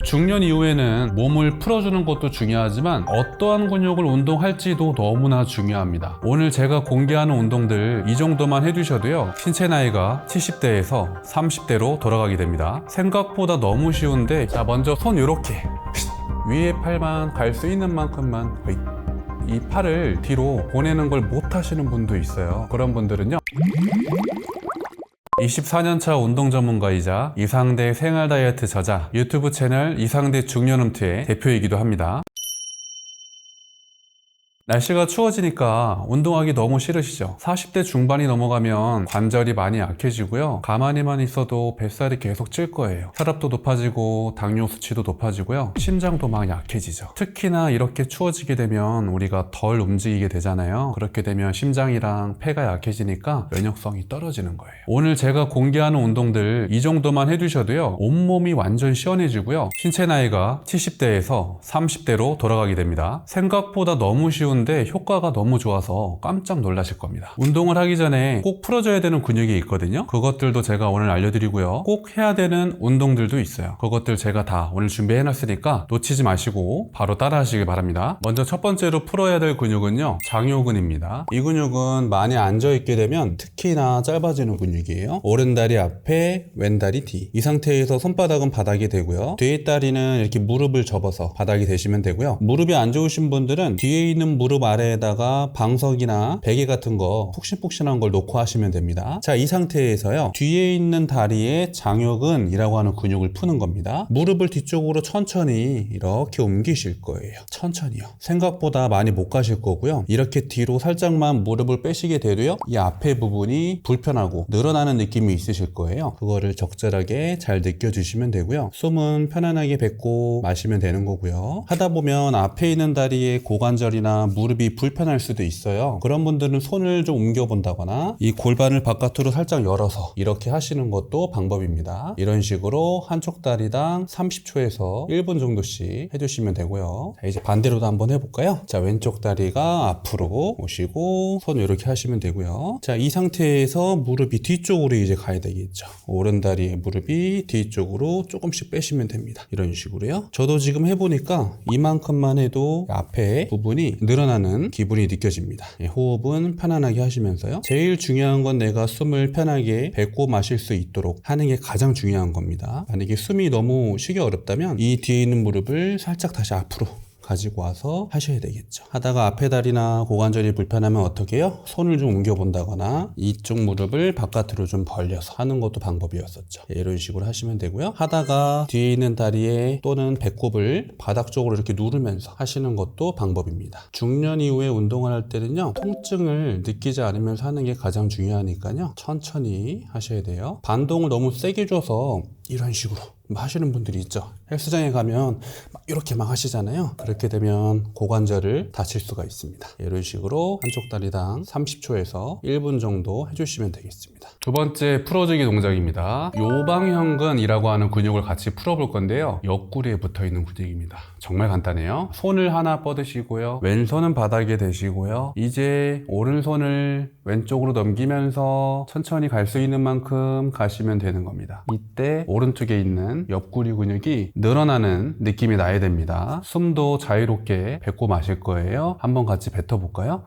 중년 이후에는 몸을 풀어주는 것도 중요하지만 어떠한 근육을 운동할지도 너무나 중요합니다. 오늘 제가 공개하는 운동들 이 정도만 해두셔도요, 신체 나이가 70대에서 30대로 돌아가게 됩니다. 생각보다 너무 쉬운데, 자, 먼저 손 요렇게 위에 팔만 갈 수 있는 만큼만, 이 팔을 뒤로 보내는 걸 못 하시는 분도 있어요. 그런 분들은요, 24년차 운동 전문가이자 이상대 생활 다이어트 저자, 유튜브 채널 이상대 중년홈트의 대표이기도 합니다. 날씨가 추워지니까 운동하기 너무 싫으시죠? 40대 중반이 넘어가면 관절이 많이 약해지고요, 가만히만 있어도 뱃살이 계속 찔 거예요. 혈압도 높아지고 당뇨 수치도 높아지고요, 심장도 막 약해지죠. 특히나 이렇게 추워지게 되면 우리가 덜 움직이게 되잖아요. 그렇게 되면 심장이랑 폐가 약해지니까 면역성이 떨어지는 거예요. 오늘 제가 공개하는 운동들 이 정도만 해두셔도요, 온몸이 완전 시원해지고요, 신체 나이가 70대에서 30대로 돌아가게 됩니다. 생각보다 너무 쉬운 근데 효과가 너무 좋아서 깜짝 놀라실 겁니다. 운동을 하기 전에 꼭 풀어줘야 되는 근육이 있거든요. 그것들도 제가 오늘 알려드리고요, 꼭 해야 되는 운동들도 있어요. 그것들 제가 다 오늘 준비해 놨으니까 놓치지 마시고 바로 따라 하시길 바랍니다. 먼저 첫 번째로 풀어야 될 근육은요, 장요근입니다. 이 근육은 많이 앉아있게 되면 특히나 짧아지는 근육이에요. 오른다리 앞에, 왼다리 뒤. 이 상태에서 손바닥은 바닥이 되고요, 뒤에 다리는 이렇게 무릎을 접어서 바닥이 되시면 되고요, 무릎이 안 좋으신 분들은 뒤에 있는 무릎 아래에다가 방석이나 베개 같은 거 푹신푹신한 걸 놓고 하시면 됩니다. 자, 이 상태에서요, 뒤에 있는 다리에 장요근이라고 하는 근육을 푸는 겁니다. 무릎을 뒤쪽으로 천천히 이렇게 옮기실 거예요. 천천히요. 생각보다 많이 못 가실 거고요, 이렇게 뒤로 살짝만 무릎을 빼시게 돼도요, 이 앞에 부분이 불편하고 늘어나는 느낌이 있으실 거예요. 그거를 적절하게 잘 느껴주시면 되고요, 숨은 편안하게 뱉고 마시면 되는 거고요. 하다 보면 앞에 있는 다리에 고관절이나 무릎이 불편할 수도 있어요. 그런 분들은 손을 좀 옮겨 본다거나 이 골반을 바깥으로 살짝 열어서 이렇게 하시는 것도 방법입니다. 이런 식으로 한쪽 다리당 30초에서 1분 정도씩 해주시면 되고요. 자, 이제 반대로도 한번 해볼까요? 자, 왼쪽 다리가 앞으로 오시고 손 이렇게 하시면 되고요. 자, 이 상태에서 무릎이 뒤쪽으로 이제 가야 되겠죠. 오른 다리의 무릎이 뒤쪽으로 조금씩 빼시면 됩니다. 이런 식으로요. 저도 지금 해보니까 이만큼만 해도 앞에 부분이 늘어나는 기분이 느껴집니다. 호흡은 편안하게 하시면서요, 제일 중요한 건 내가 숨을 편하게 뱉고 마실 수 있도록 하는 게 가장 중요한 겁니다. 만약에 숨이 너무 쉬기 어렵다면 이 뒤에 있는 무릎을 살짝 다시 앞으로 가지고 와서 하셔야 되겠죠. 하다가 앞에 다리나 고관절이 불편하면 어떻게 해요? 손을 좀 옮겨 본다거나 이쪽 무릎을 바깥으로 좀 벌려서 하는 것도 방법이었었죠. 이런 식으로 하시면 되고요. 하다가 뒤에 있는 다리에 또는 배꼽을 바닥 쪽으로 이렇게 누르면서 하시는 것도 방법입니다. 중년 이후에 운동을 할 때는요, 통증을 느끼지 않으면서 하는 게 가장 중요하니까요, 천천히 하셔야 돼요. 반동을 너무 세게 줘서 이런 식으로 하시는 분들이 있죠. 헬스장에 가면 이렇게 막 하시잖아요. 그렇게 되면 고관절을 다칠 수가 있습니다. 이런 식으로 한쪽 다리당 30초에서 1분 정도 해주시면 되겠습니다. 두 번째 풀어주기 동작입니다. 요방형근이라고 하는 근육을 같이 풀어볼 건데요, 옆구리에 붙어있는 근육입니다. 정말 간단해요. 손을 하나 뻗으시고요, 왼손은 바닥에 대시고요, 이제 오른손을 왼쪽으로 넘기면서 천천히 갈 수 있는 만큼 가시면 되는 겁니다. 이때 오른쪽에 있는 옆구리 근육이 늘어나는 느낌이 나야 됩니다. 숨도 자유롭게 뱉고 마실 거예요. 한번 같이 뱉어볼까요?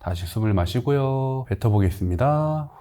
다시 숨을 마시고요, 뱉어보겠습니다.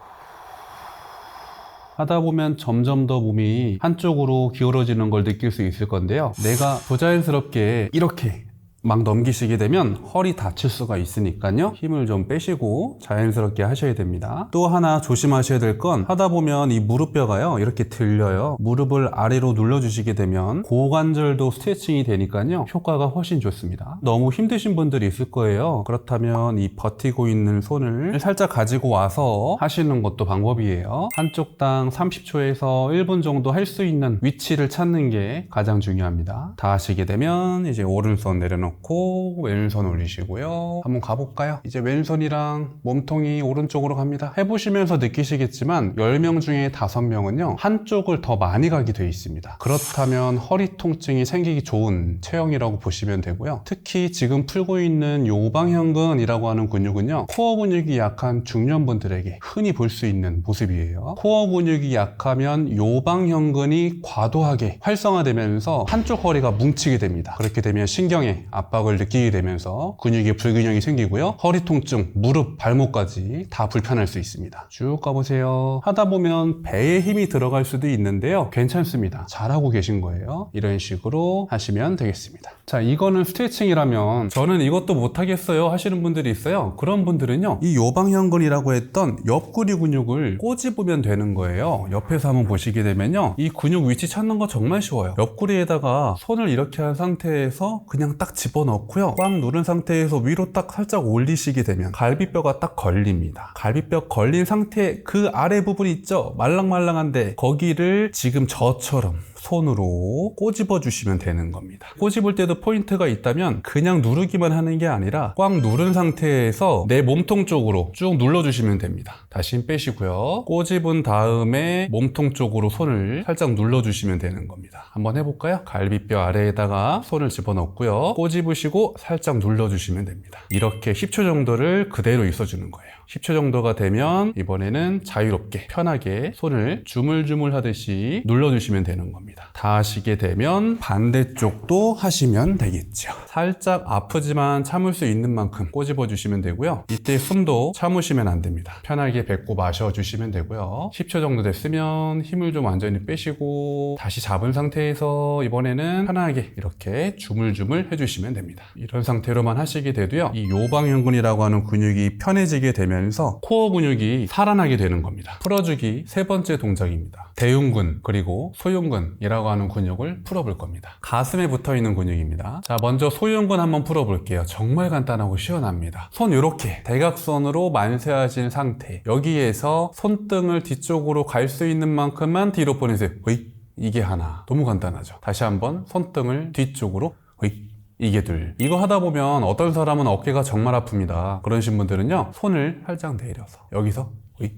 하다 보면 점점 더 몸이 한쪽으로 기울어지는 걸 느낄 수 있을 건데요, 내가 부자연스럽게 이렇게 막 넘기시게 되면 허리 다칠 수가 있으니까요, 힘을 좀 빼시고 자연스럽게 하셔야 됩니다. 또 하나 조심하셔야 될 건, 하다 보면 이 무릎뼈가요, 이렇게 들려요. 무릎을 아래로 눌러주시게 되면 고관절도 스트레칭이 되니까요, 효과가 훨씬 좋습니다. 너무 힘드신 분들이 있을 거예요. 그렇다면 이 버티고 있는 손을 살짝 가지고 와서 하시는 것도 방법이에요. 한쪽당 30초에서 1분 정도 할 수 있는 위치를 찾는 게 가장 중요합니다. 다 하시게 되면 이제 오른손 내려놓고 내려놓고 왼손 올리시고요. 한번 가볼까요? 이제 왼손이랑 몸통이 오른쪽으로 갑니다. 해보시면서 느끼시겠지만 10명 중에 5명은요 한쪽을 더 많이 가게 되어 있습니다. 그렇다면 허리 통증이 생기기 좋은 체형이라고 보시면 되고요. 특히 지금 풀고 있는 요방형근이라고 하는 근육은요 코어 근육이 약한 중년분들에게 흔히 볼 수 있는 모습이에요. 코어 근육이 약하면 요방형근이 과도하게 활성화되면서 한쪽 허리가 뭉치게 됩니다. 그렇게 되면 신경에 압박을 느끼게 되면서 근육에 불균형이 생기고요. 허리 통증, 무릎, 발목까지 다 불편할 수 있습니다. 쭉 가보세요. 하다 보면 배에 힘이 들어갈 수도 있는데요. 괜찮습니다. 잘하고 계신 거예요. 이런 식으로 하시면 되겠습니다. 자, 이거는 스트레칭이라면 저는 이것도 못하겠어요 하시는 분들이 있어요. 그런 분들은요 이 요방형근이라고 했던 옆구리 근육을 꼬집으면 되는 거예요. 옆에서 한번 보시게 되면요 이 근육 위치 찾는 거 정말 쉬워요. 옆구리에다가 손을 이렇게 한 상태에서 그냥 딱 집어넣고요. 꽉 누른 상태에서 위로 딱 살짝 올리시게 되면 갈비뼈가 딱 걸립니다. 갈비뼈 걸린 상태 그 아래 부분 있죠? 말랑말랑한데 거기를 지금 저처럼 손으로 꼬집어 주시면 되는 겁니다. 꼬집을 때도 포인트가 있다면 그냥 누르기만 하는 게 아니라 꽉 누른 상태에서 내 몸통 쪽으로 쭉 눌러주시면 됩니다. 다시 힘 빼시고요. 꼬집은 다음에 몸통 쪽으로 손을 살짝 눌러주시면 되는 겁니다. 한번 해볼까요? 갈비뼈 아래에다가 손을 집어넣고요. 꼬집으시고 살짝 눌러주시면 됩니다. 이렇게 10초 정도를 그대로 있어주는 거예요. 10초 정도가 되면 이번에는 자유롭게 편하게 손을 주물주물 하듯이 눌러주시면 되는 겁니다. 다 하시게 되면 반대쪽도 하시면 되겠죠. 살짝 아프지만 참을 수 있는 만큼 꼬집어 주시면 되고요. 이때 숨도 참으시면 안 됩니다. 편하게 뱉고 마셔주시면 되고요. 10초 정도 됐으면 힘을 좀 완전히 빼시고 다시 잡은 상태에서 이번에는 편하게 이렇게 주물주물 해주시면 됩니다. 이런 상태로만 하시게 돼도요. 이 요방형근이라고 하는 근육이 편해지게 되면서 코어 근육이 살아나게 되는 겁니다. 풀어주기 세 번째 동작입니다. 대흉근 그리고 소흉근이라고 하는 근육을 풀어볼 겁니다. 가슴에 붙어있는 근육입니다. 자, 먼저 소흉근 한번 풀어볼게요. 정말 간단하고 시원합니다. 손 이렇게 대각선으로 만세하신 상태, 여기에서 손등을 뒤쪽으로 갈 수 있는 만큼만 뒤로 보내세요. 으이, 이게 하나. 너무 간단하죠. 다시 한번 손등을 뒤쪽으로, 으이, 이게 둘. 이거 하다 보면 어떤 사람은 어깨가 정말 아픕니다. 그러신 분들은요 손을 살짝 내려서 여기서 으이,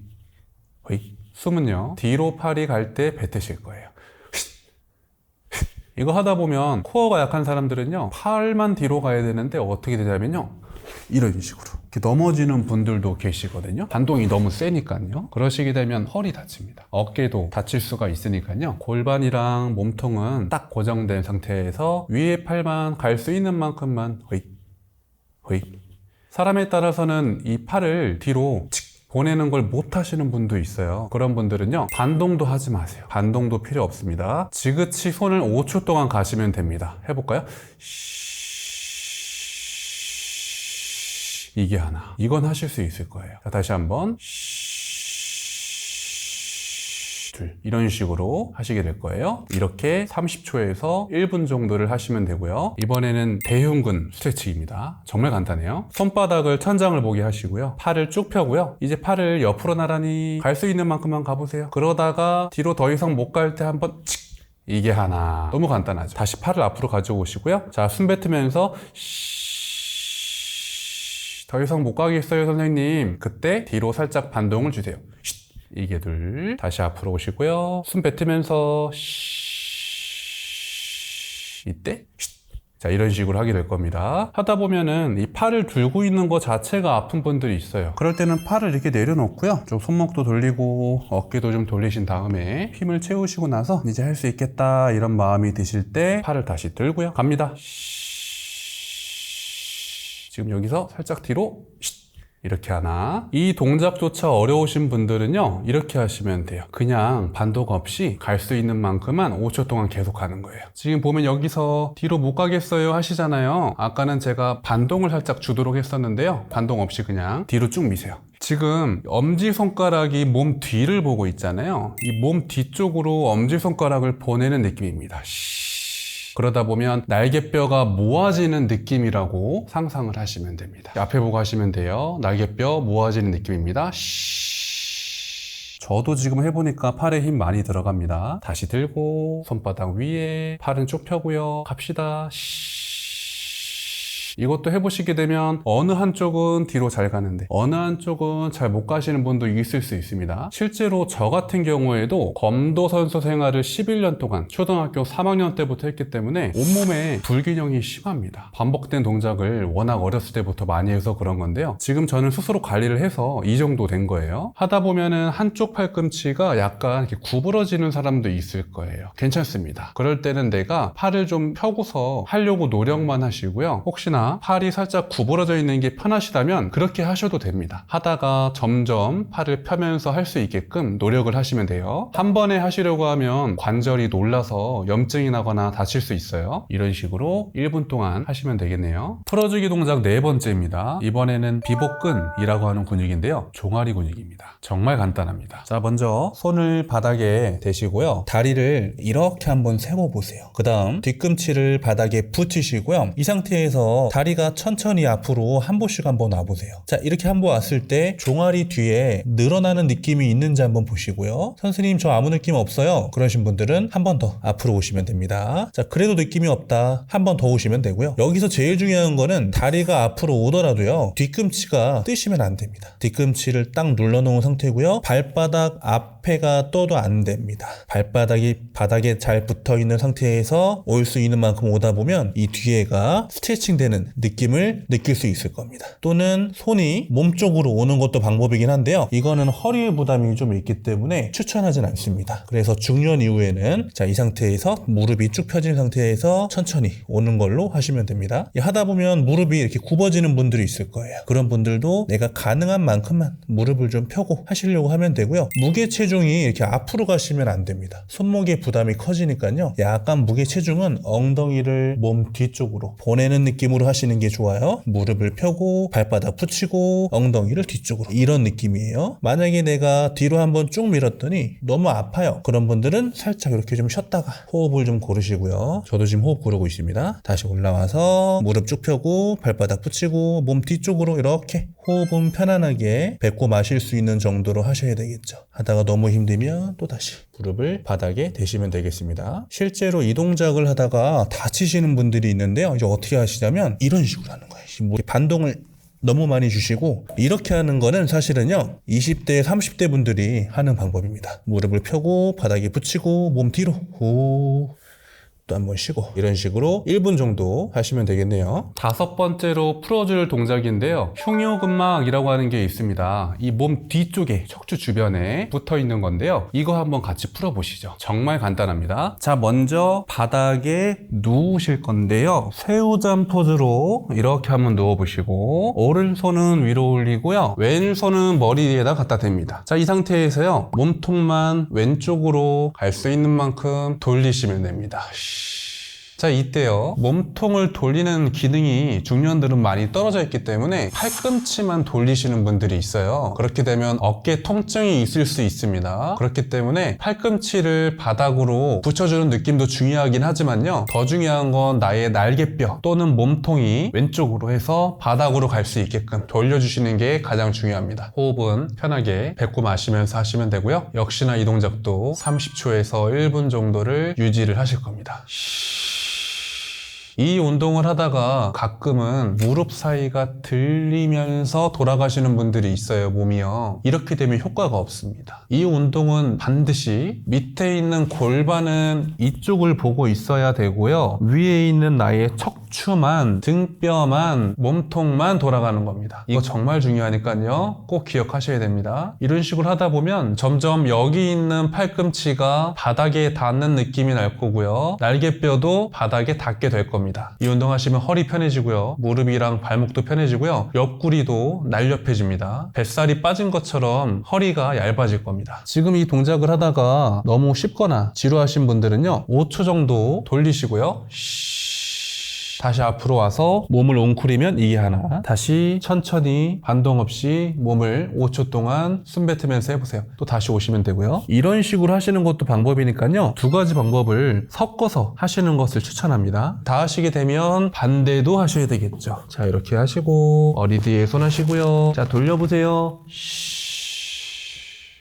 으이. 숨은요 뒤로 팔이 갈 때 뱉으실 거예요. 이거 하다 보면 코어가 약한 사람들은요 팔만 뒤로 가야 되는데 어떻게 되냐면요 이런 식으로 이렇게 넘어지는 분들도 계시거든요. 반동이 너무 세니까요. 그러시게 되면 허리 다칩니다. 어깨도 다칠 수가 있으니까요. 골반이랑 몸통은 딱 고정된 상태에서 위에 팔만 갈 수 있는 만큼만 허이 허이. 사람에 따라서는 이 팔을 뒤로 보내는 걸 못 하시는 분도 있어요. 그런 분들은요 반동도 하지 마세요. 반동도 필요 없습니다. 지그치 손을 5초 동안 가시면 됩니다. 해볼까요? 이게 하나. 이건 하실 수 있을 거예요. 자, 다시 한번 둘. 이런 식으로 하시게 될 거예요. 이렇게 30초에서 1분 정도를 하시면 되고요. 이번에는 대흉근 스트레칭입니다. 정말 간단해요. 손바닥을 천장을 보게 하시고요. 팔을 쭉 펴고요. 이제 팔을 옆으로 나란히 갈 수 있는 만큼만 가보세요. 그러다가 뒤로 더 이상 못 갈 때 한번 칙. 이게 하나. 너무 간단하죠. 다시 팔을 앞으로 가져오시고요. 자, 숨 뱉으면서 더 이상 못 가겠어요 선생님. 그때 뒤로 살짝 반동을 주세요. 이게 둘. 다시 앞으로 오시고요. 숨 뱉으면서 이때 자, 이런 식으로 하게 될 겁니다. 하다 보면은 이 팔을 들고 있는 것 자체가 아픈 분들이 있어요. 그럴 때는 팔을 이렇게 내려놓고요. 좀 손목도 돌리고 어깨도 좀 돌리신 다음에 힘을 채우시고 나서 이제 할 수 있겠다 이런 마음이 드실 때 팔을 다시 들고요. 갑니다. 지금 여기서 살짝 뒤로 이렇게 하나. 이 동작조차 어려우신 분들은요 이렇게 하시면 돼요. 그냥 반동 없이 갈 수 있는 만큼만 5초 동안 계속 하는 거예요. 지금 보면 여기서 뒤로 못 가겠어요 하시잖아요. 아까는 제가 반동을 살짝 주도록 했었는데요. 반동 없이 그냥 뒤로 쭉 미세요. 지금 엄지손가락이 몸 뒤를 보고 있잖아요. 이 몸 뒤쪽으로 엄지손가락을 보내는 느낌입니다. 그러다 보면 날개뼈가 모아지는 느낌이라고 상상을 하시면 됩니다. 앞에 보고 하시면 돼요. 날개뼈 모아지는 느낌입니다. 저도 지금 해보니까 팔에 힘 많이 들어갑니다. 다시 들고 손바닥 위에 팔은 쭉 펴고요. 갑시다. 이것도 해보시게 되면 어느 한쪽은 뒤로 잘 가는데 어느 한쪽은 잘 못 가시는 분도 있을 수 있습니다. 실제로 저 같은 경우에도 검도 선수 생활을 11년 동안 초등학교 3학년 때부터 했기 때문에 온몸에 불균형이 심합니다. 반복된 동작을 워낙 어렸을 때부터 많이 해서 그런 건데요. 지금 저는 스스로 관리를 해서 이 정도 된 거예요. 하다 보면은 한쪽 팔꿈치가 약간 이렇게 구부러지는 사람도 있을 거예요. 괜찮습니다. 그럴 때는 내가 팔을 좀 펴고서 하려고 노력만 하시고요. 혹시나 팔이 살짝 구부러져 있는 게 편하시다면 그렇게 하셔도 됩니다. 하다가 점점 팔을 펴면서 할 수 있게끔 노력을 하시면 돼요. 한 번에 하시려고 하면 관절이 놀라서 염증이 나거나 다칠 수 있어요. 이런 식으로 1분 동안 하시면 되겠네요. 풀어주기 동작 네 번째입니다. 이번에는 비복근이라고 하는 근육인데요. 종아리 근육입니다. 정말 간단합니다. 자, 먼저 손을 바닥에 대시고요. 다리를 이렇게 한번 세워보세요. 그 다음 뒤꿈치를 바닥에 붙이시고요. 이 상태에서 다리가 천천히 앞으로 한 보씩 한번 와보세요. 자, 이렇게 한번 왔을 때 종아리 뒤에 늘어나는 느낌이 있는지 한번 보시고요. 선생님 저 아무 느낌 없어요. 그러신 분들은 한 번 더 앞으로 오시면 됩니다. 자, 그래도 느낌이 없다. 한 번 더 오시면 되고요. 여기서 제일 중요한 거는 다리가 앞으로 오더라도요. 뒤꿈치가 뜨시면 안 됩니다. 뒤꿈치를 딱 눌러놓은 상태고요. 발바닥 앞에가 떠도 안 됩니다. 발바닥이 바닥에 잘 붙어있는 상태에서 올 수 있는 만큼 오다 보면 이 뒤에가 스트레칭 되는 느낌을 느낄 수 있을 겁니다. 또는 손이 몸 쪽으로 오는 것도 방법이긴 한데요. 이거는 허리에 부담이 좀 있기 때문에 추천하진 않습니다. 그래서 중년 이후에는 자, 이 상태에서 무릎이 쭉 펴진 상태에서 천천히 오는 걸로 하시면 됩니다. 하다 보면 무릎이 이렇게 굽어지는 분들이 있을 거예요. 그런 분들도 내가 가능한 만큼만 무릎을 좀 펴고 하시려고 하면 되고요. 무게 체중이 이렇게 앞으로 가시면 안 됩니다. 손목에 부담이 커지니까요. 약간 무게 체중은 엉덩이를 몸 뒤쪽으로 보내는 느낌으로 하시는 게 좋아요. 무릎을 펴고 발바닥 붙이고 엉덩이를 뒤쪽으로 이런 느낌이에요. 만약에 내가 뒤로 한번 쭉 밀었더니 너무 아파요. 그런 분들은 살짝 이렇게 좀 쉬었다가 호흡을 좀 고르시고요. 저도 지금 호흡 고르고 있습니다. 다시 올라와서 무릎 쭉 펴고 발바닥 붙이고 몸 뒤쪽으로 이렇게 호흡은 편안하게 뱉고 마실 수 있는 정도로 하셔야 되겠죠. 하다가 너무 힘들면 또 다시 무릎을 바닥에 대시면 되겠습니다. 실제로 이 동작을 하다가 다치시는 분들이 있는데요. 이제 어떻게 하시냐면 이런 식으로 하는 거예요. 뭐 반동을 너무 많이 주시고 이렇게 하는 거는 사실은요 20대 30대 분들이 하는 방법입니다. 무릎을 펴고 바닥에 붙이고 몸 뒤로 후 또 한번 쉬고 이런 식으로 1분 정도 하시면 되겠네요. 다섯 번째로 풀어줄 동작인데요. 흉요근막이라고 하는 게 있습니다. 이 몸 뒤쪽에 척추 주변에 붙어 있는 건데요. 이거 한번 같이 풀어보시죠. 정말 간단합니다. 자, 먼저 바닥에 누우실 건데요. 새우잠 포즈로 이렇게 한번 누워보시고 오른손은 위로 올리고요. 왼손은 머리 위에다 갖다 댑니다. 자, 이 상태에서요. 몸통만 왼쪽으로 갈 수 있는 만큼 돌리시면 됩니다. 자, 이때요 몸통을 돌리는 기능이 중년들은 많이 떨어져 있기 때문에 팔꿈치만 돌리시는 분들이 있어요. 그렇게 되면 어깨 통증이 있을 수 있습니다. 그렇기 때문에 팔꿈치를 바닥으로 붙여주는 느낌도 중요하긴 하지만요, 더 중요한 건 나의 날개뼈 또는 몸통이 왼쪽으로 해서 바닥으로 갈 수 있게끔 돌려주시는 게 가장 중요합니다. 호흡은 편하게 뱉고 마시면서 하시면 되고요. 역시나 이 동작도 30초에서 1분 정도를 유지를 하실 겁니다. 이 운동을 하다가 가끔은 무릎 사이가 들리면서 돌아가시는 분들이 있어요, 몸이요. 이렇게 되면 효과가 없습니다. 이 운동은 반드시 밑에 있는 골반은 이쪽을 보고 있어야 되고요. 위에 있는 나의 척추만, 등뼈만, 몸통만 돌아가는 겁니다. 이거 정말 중요하니까요. 꼭 기억하셔야 됩니다. 이런 식으로 하다 보면 점점 여기 있는 팔꿈치가 바닥에 닿는 느낌이 날 거고요. 날개뼈도 바닥에 닿게 될 겁니다. 이 운동하시면 허리 편해지고요. 무릎이랑 발목도 편해지고요. 옆구리도 날렵해집니다. 뱃살이 빠진 것처럼 허리가 얇아질 겁니다. 지금 이 동작을 하다가 너무 쉽거나 지루하신 분들은요, 5초 정도 돌리시고요. 다시 앞으로 와서 몸을 웅크리면 이게 하나, 다시 천천히 반동 없이 몸을 5초 동안 숨 뱉으면서 해보세요. 또 다시 오시면 되고요. 이런 식으로 하시는 것도 방법이니까요, 두 가지 방법을 섞어서 하시는 것을 추천합니다. 다 하시게 되면 반대도 하셔야 되겠죠. 자, 이렇게 하시고 머리 뒤에 손 하시고요. 자, 돌려보세요.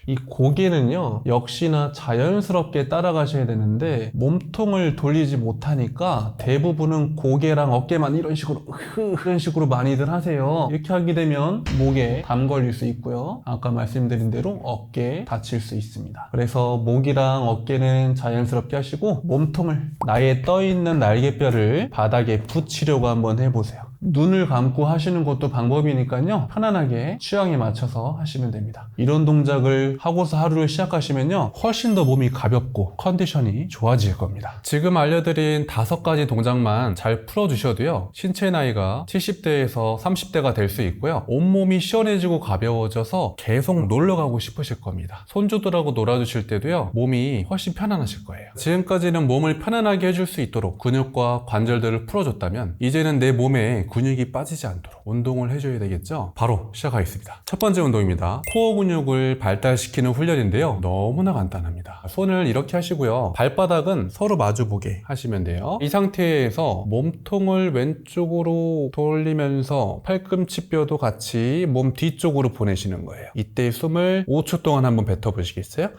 이 고개는요 역시나 자연스럽게 따라가셔야 되는데 몸통을 돌리지 못하니까 대부분은 고개랑 어깨만 이런 식으로 많이들 하세요. 이렇게 하게 되면 목에 담 걸릴 수 있고요. 아까 말씀드린 대로 어깨에 다칠 수 있습니다. 그래서 목이랑 어깨는 자연스럽게 하시고 몸통을 나의 떠있는 날개뼈를 바닥에 붙이려고 한번 해보세요. 눈을 감고 하시는 것도 방법이니까요. 편안하게 취향에 맞춰서 하시면 됩니다. 이런 동작을 하고서 하루를 시작하시면요. 훨씬 더 몸이 가볍고 컨디션이 좋아질 겁니다. 지금 알려드린 5가지 동작만 잘 풀어주셔도요. 신체 나이가 70대에서 30대가 될 수 있고요. 온몸이 시원해지고 가벼워져서 계속 놀러 가고 싶으실 겁니다. 손주들하고 놀아주실 때도요. 몸이 훨씬 편안하실 거예요. 지금까지는 몸을 편안하게 해줄 수 있도록 근육과 관절들을 풀어줬다면 이제는 내 몸에 근육이 빠지지 않도록 운동을 해줘야 되겠죠? 바로 시작하겠습니다. 첫 번째 운동입니다. 코어 근육을 발달시키는 훈련인데요. 너무나 간단합니다. 손을 이렇게 하시고요. 발바닥은 서로 마주보게 하시면 돼요. 이 상태에서 몸통을 왼쪽으로 돌리면서 팔꿈치뼈도 같이 몸 뒤쪽으로 보내시는 거예요. 이때 숨을 5초 동안 한번 뱉어보시겠어요?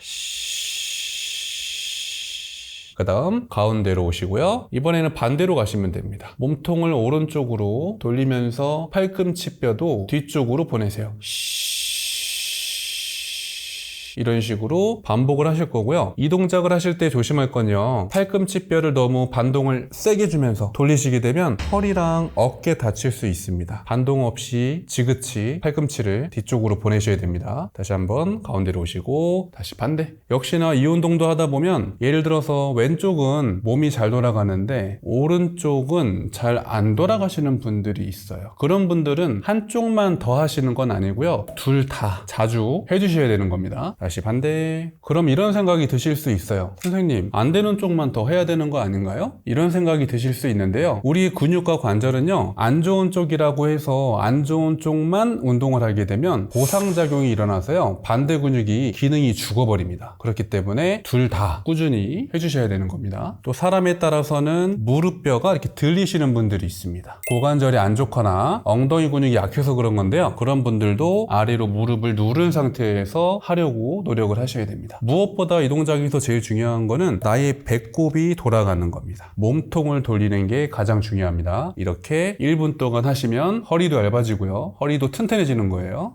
그 다음 가운데로 오시고요. 이번에는 반대로 가시면 됩니다. 몸통을 오른쪽으로 돌리면서 팔꿈치뼈도 뒤쪽으로 보내세요. 이런 식으로 반복을 하실 거고요. 이 동작을 하실 때 조심할 건요. 팔꿈치뼈를 너무 반동을 세게 주면서 돌리시게 되면 허리랑 어깨 다칠 수 있습니다. 반동 없이 지그치 팔꿈치를 뒤쪽으로 보내셔야 됩니다. 다시 한번 가운데로 오시고 다시 반대. 역시나 이 운동도 하다 보면 예를 들어서 왼쪽은 몸이 잘 돌아가는데 오른쪽은 잘 안 돌아가시는 분들이 있어요. 그런 분들은 한쪽만 더 하시는 건 아니고요. 둘 다 자주 해주셔야 되는 겁니다. 다시 반대. 그럼 이런 생각이 드실 수 있어요. 선생님, 안 되는 쪽만 더 해야 되는 거 아닌가요? 이런 생각이 드실 수 있는데요. 우리 근육과 관절은요, 안 좋은 쪽이라고 해서 안 좋은 쪽만 운동을 하게 되면 보상작용이 일어나서요, 반대 근육이 기능이 죽어버립니다. 그렇기 때문에 둘 다 꾸준히 해주셔야 되는 겁니다. 또 사람에 따라서는 무릎뼈가 이렇게 들리시는 분들이 있습니다. 고관절이 안 좋거나 엉덩이 근육이 약해서 그런 건데요. 그런 분들도 아래로 무릎을 누른 상태에서 하려고 노력을 하셔야 됩니다. 무엇보다 이 동작에서 제일 중요한 거는 나의 배꼽이 돌아가는 겁니다. 몸통을 돌리는 게 가장 중요합니다. 이렇게 1분 동안 하시면 허리도 얇아지고요. 허리도 튼튼해지는 거예요.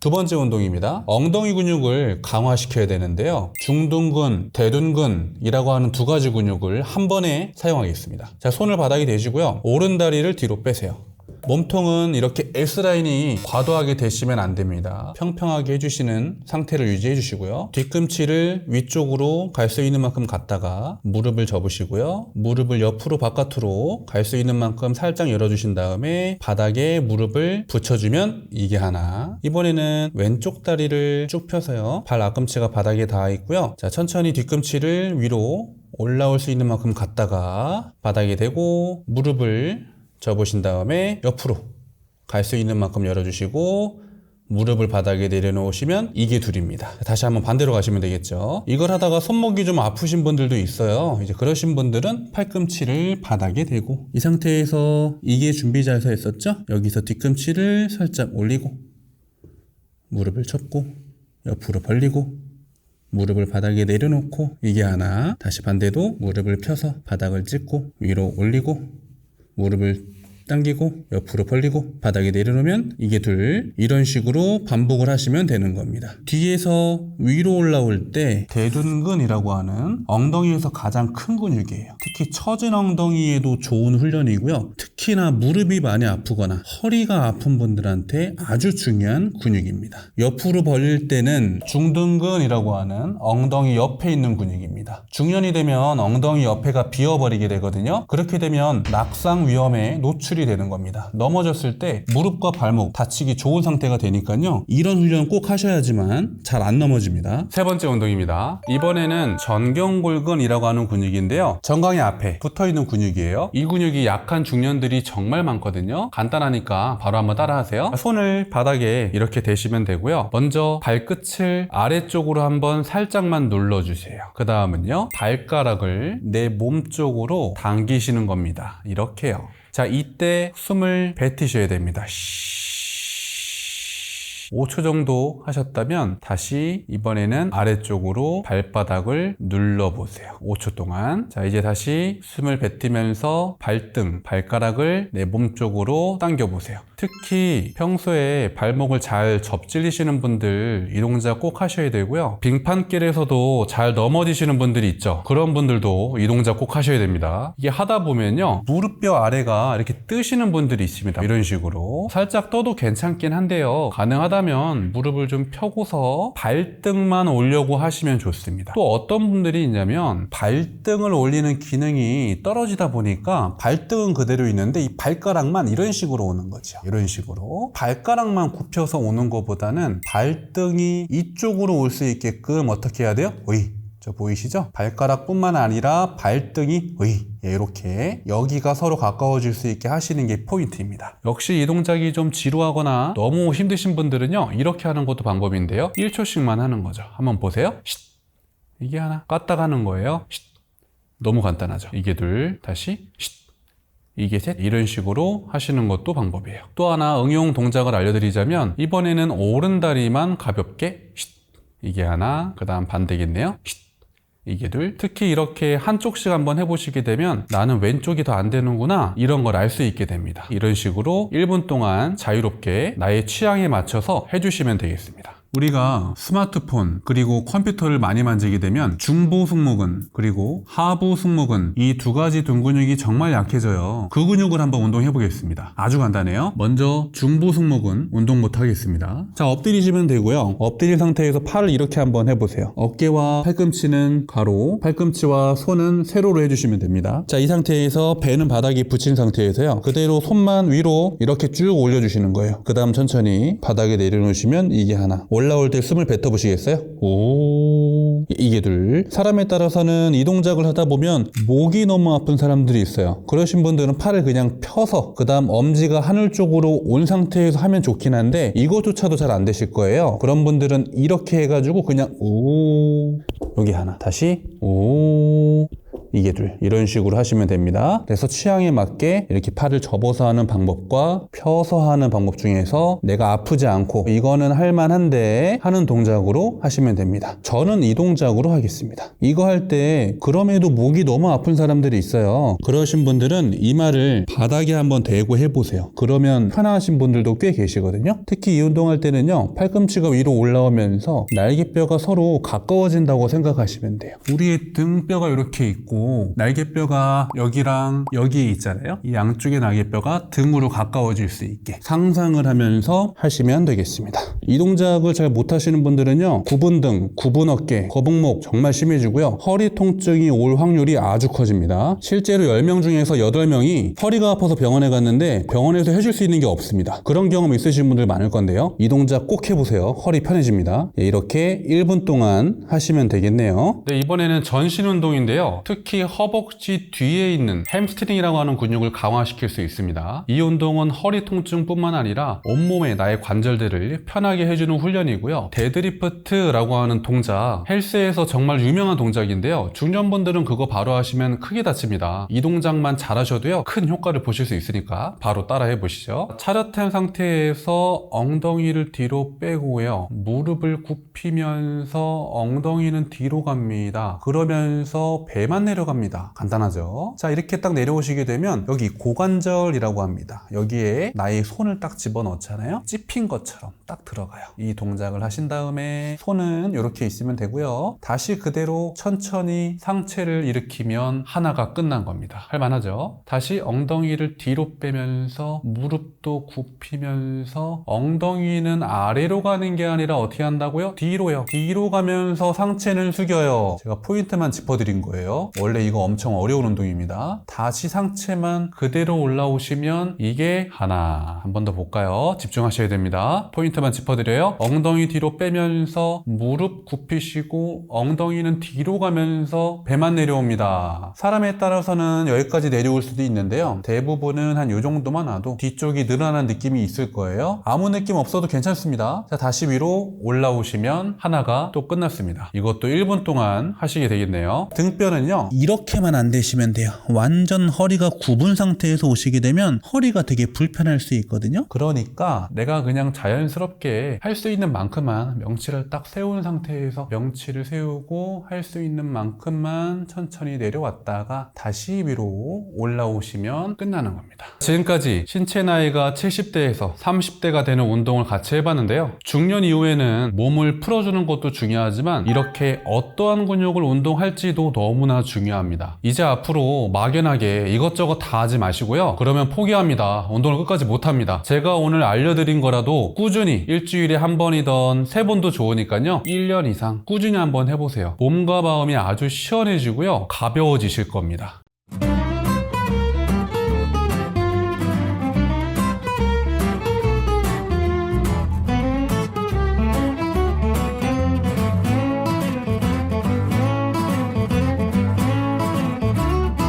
두 번째 운동입니다. 엉덩이 근육을 강화시켜야 되는데요. 중둔근, 대둔근이라고 하는 2가지 근육을 한 번에 사용하겠습니다. 자, 손을 바닥에 대시고요. 오른 다리를 뒤로 빼세요. 몸통은 이렇게 S라인이 과도하게 되시면 안 됩니다. 평평하게 해주시는 상태를 유지해 주시고요. 뒤꿈치를 위쪽으로 갈 수 있는 만큼 갔다가 무릎을 접으시고요. 무릎을 옆으로 바깥으로 갈 수 있는 만큼 살짝 열어주신 다음에 바닥에 무릎을 붙여주면 이게 하나. 이번에는 왼쪽 다리를 쭉 펴서요. 발 앞꿈치가 바닥에 닿아 있고요. 자, 천천히 뒤꿈치를 위로 올라올 수 있는 만큼 갔다가 바닥에 대고 무릎을 접으신 다음에 옆으로 갈 수 있는 만큼 열어주시고 무릎을 바닥에 내려놓으시면 이게 둘입니다. 다시 한번 반대로 가시면 되겠죠. 이걸 하다가 손목이 좀 아프신 분들도 있어요. 이제 그러신 분들은 팔꿈치를 바닥에 대고 이 상태에서 이게 준비자에서 했었죠? 여기서 뒤꿈치를 살짝 올리고 무릎을 접고 옆으로 벌리고 무릎을 바닥에 내려놓고 이게 하나. 다시 반대도 무릎을 펴서 바닥을 찍고 위로 올리고 무릎을 당기고 옆으로 벌리고 바닥에 내려놓으면 이게 둘. 이런 식으로 반복을 하시면 되는 겁니다. 뒤에서 위로 올라올 때 대둔근이라고 하는 엉덩이에서 가장 큰 근육이에요. 특히 처진 엉덩이에도 좋은 훈련이고요. 특히나 무릎이 많이 아프거나 허리가 아픈 분들한테 아주 중요한 근육입니다. 옆으로 벌릴 때는 중둔근이라고 하는 엉덩이 옆에 있는 근육입니다. 중년이 되면 엉덩이 옆에가 비어버리게 되거든요. 그렇게 되면 낙상 위험에 노출이 되는 겁니다. 넘어졌을 때 무릎과 발목 다치기 좋은 상태가 되니까요. 이런 훈련 꼭 하셔야지만 잘 안 넘어집니다. 세 번째 운동입니다. 이번에는 전경골근이라고 하는 근육인데요. 정강이 앞에 붙어있는 근육이에요. 이 근육이 약한 중년들이 정말 많거든요. 간단하니까 바로 한번 따라하세요. 손을 바닥에 이렇게 대시면 되고요. 먼저 발끝을 아래쪽으로 한번 살짝만 눌러주세요. 그 다음은요, 발가락을 내 몸 쪽으로 당기시는 겁니다. 이렇게요. 자, 이때 숨을 뱉으셔야 됩니다. 5초 정도 하셨다면 다시 이번에는 아래쪽으로 발바닥을 눌러보세요. 5초 동안. 자, 이제 다시 숨을 뱉으면서 발등, 발가락을 내 몸 쪽으로 당겨보세요. 특히 평소에 발목을 잘 접질리시는 분들 이 동작 꼭 하셔야 되고요. 빙판길에서도 잘 넘어지시는 분들이 있죠. 그런 분들도 이 동작 꼭 하셔야 됩니다. 이게 하다 보면요, 무릎뼈 아래가 이렇게 뜨시는 분들이 있습니다. 이런 식으로 살짝 떠도 괜찮긴 한데요, 가능하다면 무릎을 좀 펴고서 발등만 올려고 하시면 좋습니다. 또 어떤 분들이 있냐면 발등을 올리는 기능이 떨어지다 보니까 발등은 그대로 있는데 이 발가락만 이런 식으로 오는 거죠. 이런 식으로 발가락만 굽혀서 오는 것보다는 발등이 이쪽으로 올 수 있게끔 어떻게 해야 돼요? 오이. 저 보이시죠? 발가락뿐만 아니라 발등이 이렇게 여기가 서로 가까워질 수 있게 하시는 게 포인트입니다. 역시 이 동작이 좀 지루하거나 너무 힘드신 분들은요, 이렇게 하는 것도 방법인데요, 1초씩만 하는 거죠. 한번 보세요. 이게 하나, 깠다 가는 거예요. 너무 간단하죠. 이게 둘, 다시 이게 셋, 이런 식으로 하시는 것도 방법이에요. 또 하나 응용 동작을 알려드리자면 이번에는 오른다리만 가볍게 이게 하나, 그 다음 반대겠네요. 이게 둘. 특히 이렇게 한쪽씩 한번 해보시게 되면 나는 왼쪽이 더 안 되는구나, 이런 걸 알 수 있게 됩니다. 이런 식으로 1분 동안 자유롭게 나의 취향에 맞춰서 해주시면 되겠습니다. 우리가 스마트폰 그리고 컴퓨터를 많이 만지게 되면 중부 승모근 그리고 하부 승모근, 이 두 가지 등 근육이 정말 약해져요. 그 근육을 한번 운동해 보겠습니다. 아주 간단해요. 먼저 중부 승모근 운동부터 하겠습니다. 자, 엎드리시면 되고요. 엎드린 상태에서 팔을 이렇게 한번 해보세요. 어깨와 팔꿈치는 가로, 팔꿈치와 손은 세로로 해주시면 됩니다. 자, 이 상태에서 배는 바닥에 붙인 상태에서요, 그대로 손만 위로 이렇게 쭉 올려주시는 거예요. 그 다음 천천히 바닥에 내려놓으시면 이게 하나, 올라올 때 숨을 뱉어보시겠어요? 오, 이게 둘. 사람에 따라서는 이 동작을 하다 보면 목이 너무 아픈 사람들이 있어요. 그러신 분들은 팔을 그냥 펴서 그 다음 엄지가 하늘 쪽으로 온 상태에서 하면 좋긴 한데 이것조차도 잘 안 되실 거예요. 그런 분들은 이렇게 해가지고 그냥 오, 여기 하나, 다시 오, 이게 둘, 이런 식으로 하시면 됩니다. 그래서 취향에 맞게 이렇게 팔을 접어서 하는 방법과 펴서 하는 방법 중에서 내가 아프지 않고 이거는 할만한데 하는 동작으로 하시면 됩니다. 저는 이 동작으로 하겠습니다. 이거 할 때 그럼에도 목이 너무 아픈 사람들이 있어요. 그러신 분들은 이마를 바닥에 한번 대고 해보세요. 그러면 편하신 분들도 꽤 계시거든요. 특히 이 운동할 때는요, 팔꿈치가 위로 올라오면서 날개뼈가 서로 가까워진다고 생각하시면 돼요. 우리의 등뼈가 이렇게 있고 날개뼈가 여기랑 여기에 있잖아요. 이 양쪽의 날개뼈가 등으로 가까워질 수 있게 상상을 하면서 하시면 되겠습니다. 이 동작을 잘 못하시는 분들은요, 굽은 등, 굽은 어깨, 거북목 정말 심해지고요, 허리 통증이 올 확률이 아주 커집니다. 실제로 10명 중에서 8명이 허리가 아파서 병원에 갔는데 병원에서 해줄 수 있는 게 없습니다. 그런 경험 있으신 분들 많을 건데요, 이 동작 꼭 해보세요. 허리 편해집니다. 이렇게 1분 동안 하시면 되겠네요. 네, 이번에는 전신 운동인데요, 특히 허벅지 뒤에 있는 햄스트링이라고 하는 근육을 강화시킬 수 있습니다. 이 운동은 허리 통증뿐만 아니라 온몸의 나의 관절들을 편하게 해주는 훈련이고요. 데드리프트라고 하는 동작, 헬스에서 정말 유명한 동작인데요, 중년분들은 그거 바로 하시면 크게 다칩니다. 이 동작만 잘하셔도요, 큰 효과를 보실 수 있으니까 바로 따라 해보시죠. 차렷한 상태에서 엉덩이를 뒤로 빼고요, 무릎을 굽히면서 엉덩이는 뒤로 갑니다. 그러면서 배만 내려갑니다. 간단하죠? 자, 이렇게 딱 내려오시게 되면 여기 고관절이라고 합니다. 여기에 나의 손을 딱 집어넣잖아요. 찝힌 것처럼 딱 들어가요. 이 동작을 하신 다음에 손은 이렇게 있으면 되고요, 다시 그대로 천천히 상체를 일으키면 하나가 끝난 겁니다. 할만하죠? 다시 엉덩이를 뒤로 빼면서 무릎도 굽히면서 엉덩이는 아래로 가는 게 아니라 어떻게 한다고요? 뒤로요. 뒤로 가면서 상체는 숙여요. 제가 포인트만 짚어드린 거예요. 원래 이거 엄청 어려운 운동입니다. 다시 상체만 그대로 올라오시면 이게 하나. 한 번 더 볼까요? 집중하셔야 됩니다. 포인트만 짚어드려요. 엉덩이 뒤로 빼면서 무릎 굽히시고 엉덩이는 뒤로 가면서 배만 내려옵니다. 사람에 따라서는 여기까지 내려올 수도 있는데요, 대부분은 한 이 정도만 와도 뒤쪽이 늘어나는 느낌이 있을 거예요. 아무 느낌 없어도 괜찮습니다. 자, 다시 위로 올라오시면 하나가 또 끝났습니다. 이것도 1분 동안 하시게 되겠네요. 등뼈는요, 이렇게만 안 되시면 돼요. 완전 허리가 굽은 상태에서 오시게 되면 허리가 되게 불편할 수 있거든요. 그러니까 내가 그냥 자연스럽게 할 수 있는 만큼만 명치를 딱 세운 상태에서 명치를 세우고 할 수 있는 만큼만 천천히 내려왔다가 다시 위로 올라오시면 끝나는 겁니다. 지금까지 신체 나이가 70대에서 30대가 되는 운동을 같이 해봤는데요. 중년 이후에는 몸을 풀어주는 것도 중요하지만 이렇게 어떠한 근육을 운동할지도 너무나 중요합니다. 이제 앞으로 막연하게 이것저것 다 하지 마시고요. 그러면 포기합니다. 운동을 끝까지 못합니다. 제가 오늘 알려드린 거라도 꾸준히 일주일에 한 번이던 3번도 좋으니까요. 1년 이상 꾸준히 한번 해보세요. 몸과 마음이 아주 시원해지고요. 가벼워지실 겁니다.